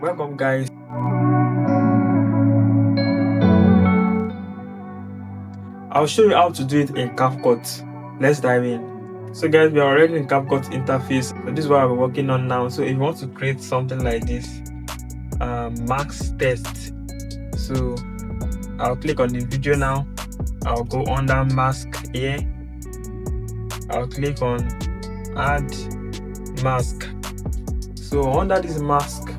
Welcome guys. I'll show you how to do it in CapCut. Let's dive in. So guys, we are already in CapCut interface. So this is what I'm working on now. So if you want to create something like this, max test. So I'll click on the video now. I'll go under mask here. I'll click on add mask. So under this mask,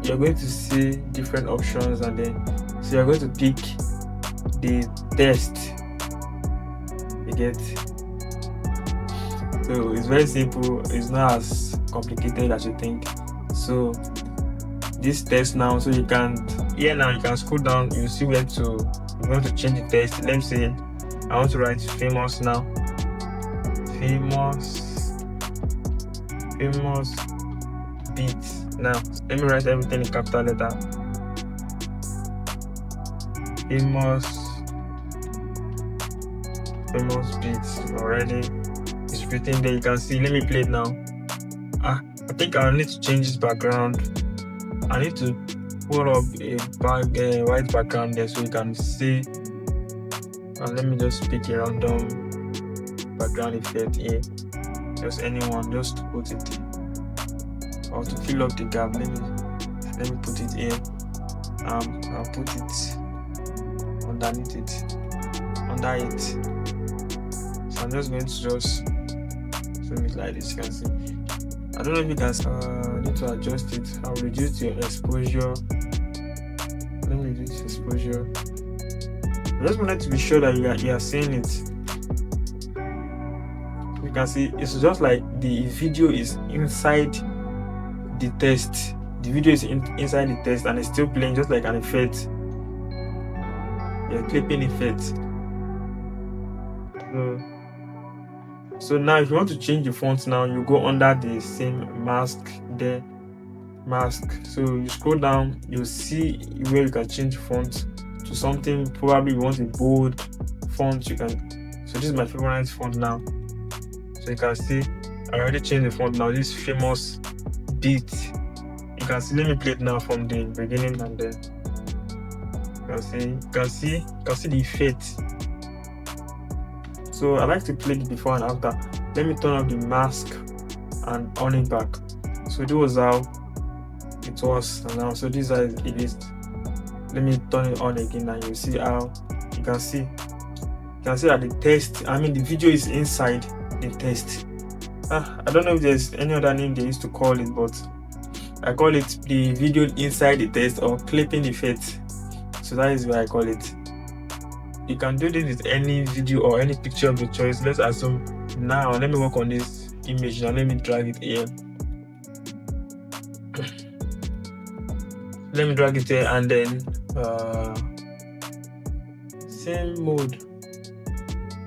you're going to see different options, and then so you're going to pick the test. You get? So it's very simple. It's not as complicated as you think. So this test now, so you can now you can scroll down. You see where to you want to change the test. Let me say I want to write famous now. Famous beats. Now let me write everything in capital letter. Famous beats already. It's written there. You can see. Let me play it now. I think I need to change this background. I need to put up a white background there so you can see. And let me just pick a random background effect here. Just anyone, just put it. Or to fill up the gap, let me put it here. I'll put it underneath it, under it. So I'm just going to just zoom it like this. You can see. I don't know if you can need to adjust it. I'll reduce your exposure. Let me reduce exposure. I just wanted to be sure that you are seeing it. You can see it's just like the video is inside the test. The video is inside the test and it's still playing just like an effect. Clipping effect. So now if you want to change the font now, you go under the same mask there. Mask. So you scroll down, you'll see where you can change font to something. Probably you want a bold font, you can. So this is my favorite font now. So you can see I already changed the font now. This famous beat. You can see, let me play it now from the beginning, and then you can see the effect. So I like to play it before and after. Let me turn off the mask and on it back. So this was how it was now. So this is how it is. Let me turn it on again and you see how you can see that the test, the video is inside the test. I don't know if there's any other name they used to call it, but I call it the video inside the test or clipping effect. So that is what I call it. You can do this with any video or any picture of your choice. Let's assume now, let me work on this image now. Let me drag it here. Let me drag it here, and then same mode.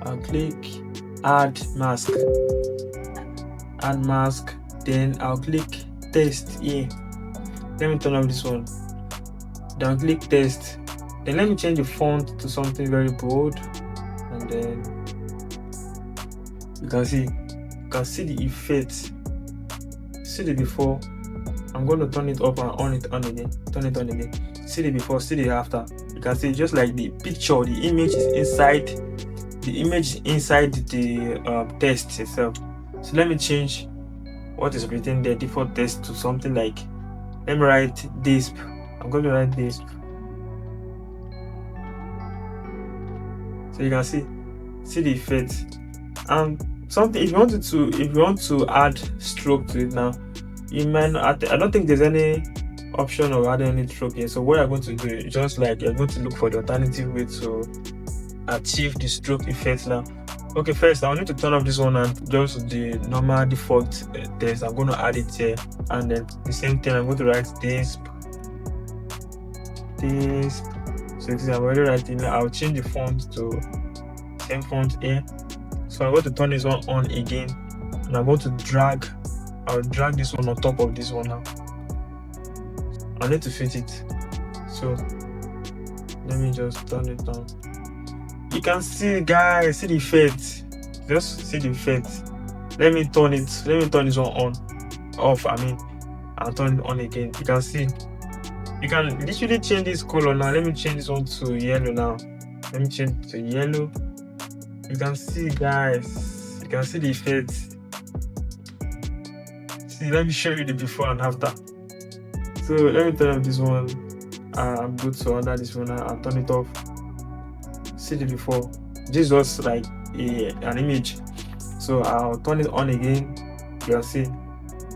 I'll click add mask. Then I'll click test here. Let me turn off this one. Then click test. Then let me change the font to something very bold, and then you can see the effect. See the before. I'm going to turn it up and on it on again. Turn it on again. See the before, see the after. You can see just like the picture, the image is inside. The image is inside the test itself. So let me change what is written there, default test, to something like, let me write this. I'm going to write this. So you can see the effect. And something, if you want to add stroke to it now, you might not, I don't think there's any option of adding any stroke here. So what you're going to do is just like you're going to look for the alternative way to achieve the stroke effect now. Okay, first I need to turn off this one and just the normal default test. I'm going to add it here, and then the same thing, I'm going to write this. So I'm already writing. I'll change the font to same font here. So I'm going to turn this one on again, and I'm going to I'll drag this one on top of this one now. I need to fit it. So let me just turn it on. You can see, guys, see the effect. Just see the effect. Let me turn this one on. I'll turn it on again. You can see You can literally change this color now. Let me change this one to yellow now. Let me change to yellow. You can see, guys, you can see the effect. See, let me show you the before and after. So let me turn off this one. I'm good to under this one. I'll turn it off. See the before. This was like an image. So I'll turn it on again. You can see.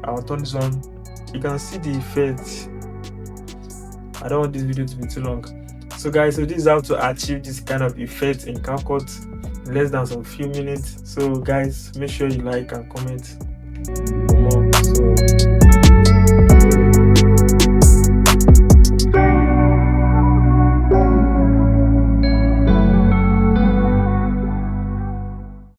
I'll turn this on. You can see the effect. I don't want this video to be too long. So guys, so this is how to achieve this kind of effect in CapCut in less than some few minutes. So guys, make sure you like and comment for more. So